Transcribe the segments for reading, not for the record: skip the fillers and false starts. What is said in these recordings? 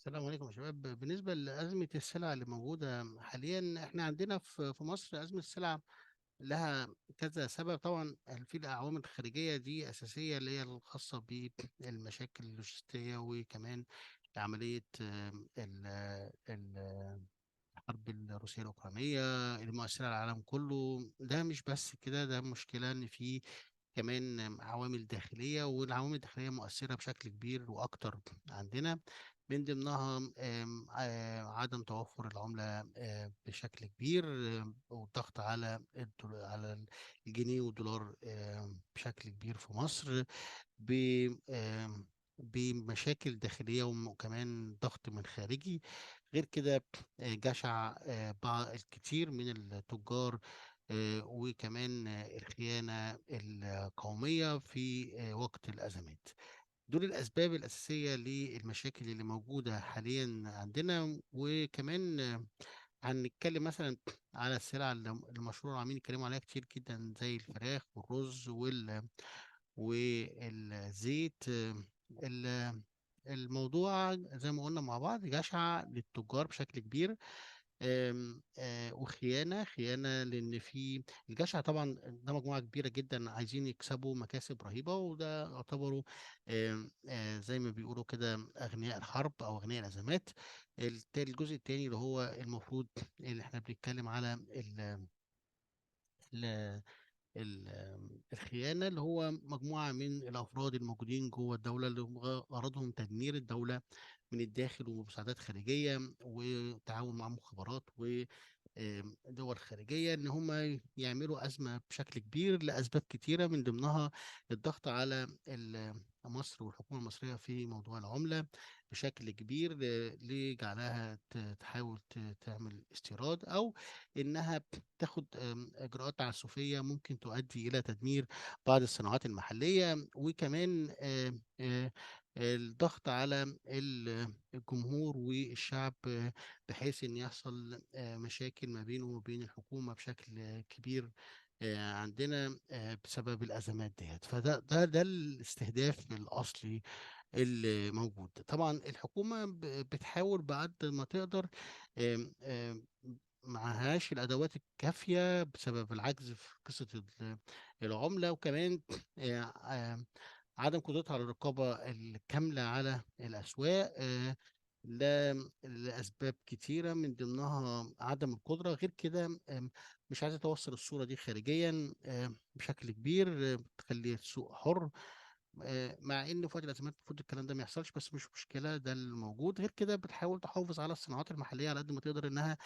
السلام عليكم يا شباب. بالنسبة لأزمة السلع اللي موجودة حاليا، احنا عندنا في مصر أزمة السلع لها كذا سبب. طبعا في العوامل الخارجية دي أساسية، اللي هي الخاصة بالمشاكل اللوجستية، وكمان عملية الحرب الروسية الأوكرانية المؤثرة على العالم كله. ده مش بس كده، ده مشكلة إن في كمان عوامل داخلية، والعوامل الداخلية مؤثرة بشكل كبير وأكتر عندنا. من ضمنها عدم توفر العملة بشكل كبير، والضغط على على الجنيه والدولار بشكل كبير في مصر، ب بمشاكل داخلية، وكمان ضغط من خارجي. غير كده جشع بعض الكثير من التجار، وكمان الخيانة القومية في وقت الأزمات. دول الأسباب الأساسية للمشاكل اللي موجودة حاليا عندنا. وكمان هنتكلم مثلا على السلع المشهورة عاملين يتكلموا عليها كتير جدا، زي الفراخ والرز والزيت. ال- الموضوع زي ما قلنا مع بعض جشع للتجار بشكل كبير، خيانة، لأن في الجشع طبعا ده مجموعة كبيرة جدا عايزين يكسبوا مكاسب رهيبة، وده يعتبروا زي ما بيقولوا كده أغنياء الحرب أو أغنياء الأزمات. الجزء التاني اللي هو المفروض اللي احنا بنتكلم على ال الخيانة، اللي هو مجموعة من الأفراد الموجودين جوه الدولة، اللي هم غرضهم تدمير الدولة من الداخل، ومساعدات خارجية، وتعاون مع مخابرات ودول خارجية، إن هم يعملوا أزمة بشكل كبير لأسباب كتيرة، من ضمنها الضغط على مصر والحكومة المصرية في موضوع العملة بشكل كبير، لجعلها تحاول تعمل استيراد، أو إنها تاخد إجراءات تعسفية ممكن تؤدي إلى تدمير بعض الصناعات المحلية. وكمان الضغط على الجمهور والشعب، بحيث ان يحصل مشاكل ما بينه وبين الحكومة بشكل كبير عندنا بسبب الأزمات ديت. فده الاستهداف الأصلي اللي موجود. طبعا الحكومة بتحاول بقد ما تقدر، معهاش الأدوات الكافية بسبب العجز في قصة العملة، وكمان آه، آه، عدم قدرتها على الرقابة الكاملة على الأسواق، لأسباب كتيرة، من ضمنها عدم القدرة. غير كده مش عايزة توصل الصورة دي خارجيا بشكل كبير، تخلي السوق حر، مع ان في وقت الازمات المفروض الكلام ده ما يحصلش، بس مش مشكله، ده الموجود. غير كده بتحاول تحافظ على الصناعات المحليه على قد ما تقدر انها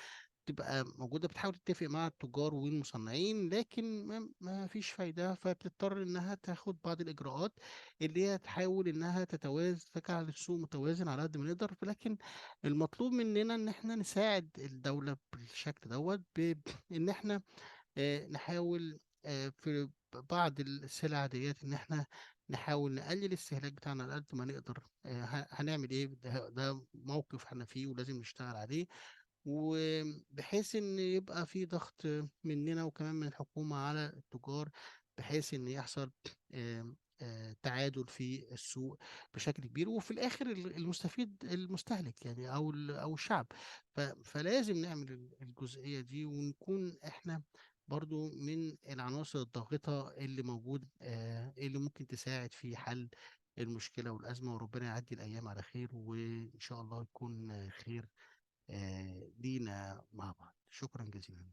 تبقى موجودة، بتحاول تتفق مع التجار والمصنعين، لكن ما فيش فايدة، فبتضطر إنها تاخد بعض الإجراءات اللي هي تحاول إنها تتوازن، تجعل السوق متوازن على قد ما نقدر. لكن المطلوب مننا إن إحنا نساعد الدولة بالشكل دوت، بإن إحنا نحاول في بعض السلع ديت إن إحنا نحاول نقلل الاستهلاك بتاعنا على قد ما نقدر. هنعمل إيه؟ ده موقف إحنا فيه ولازم نشتغل عليه، وبحيث ان يبقى في ضغط مننا وكمان من الحكومة على التجار، بحيث ان يحصل تعادل في السوق بشكل كبير، وفي الاخر المستفيد المستهلك، يعني او الشعب. فلازم نعمل الجزئية دي، ونكون احنا برضو من العناصر الضاغطة اللي موجود، اللي ممكن تساعد في حل المشكلة والأزمة. وربنا يعدي الأيام على خير، وإن شاء الله يكون خير لينا مع بعض. شكرا جزيلا.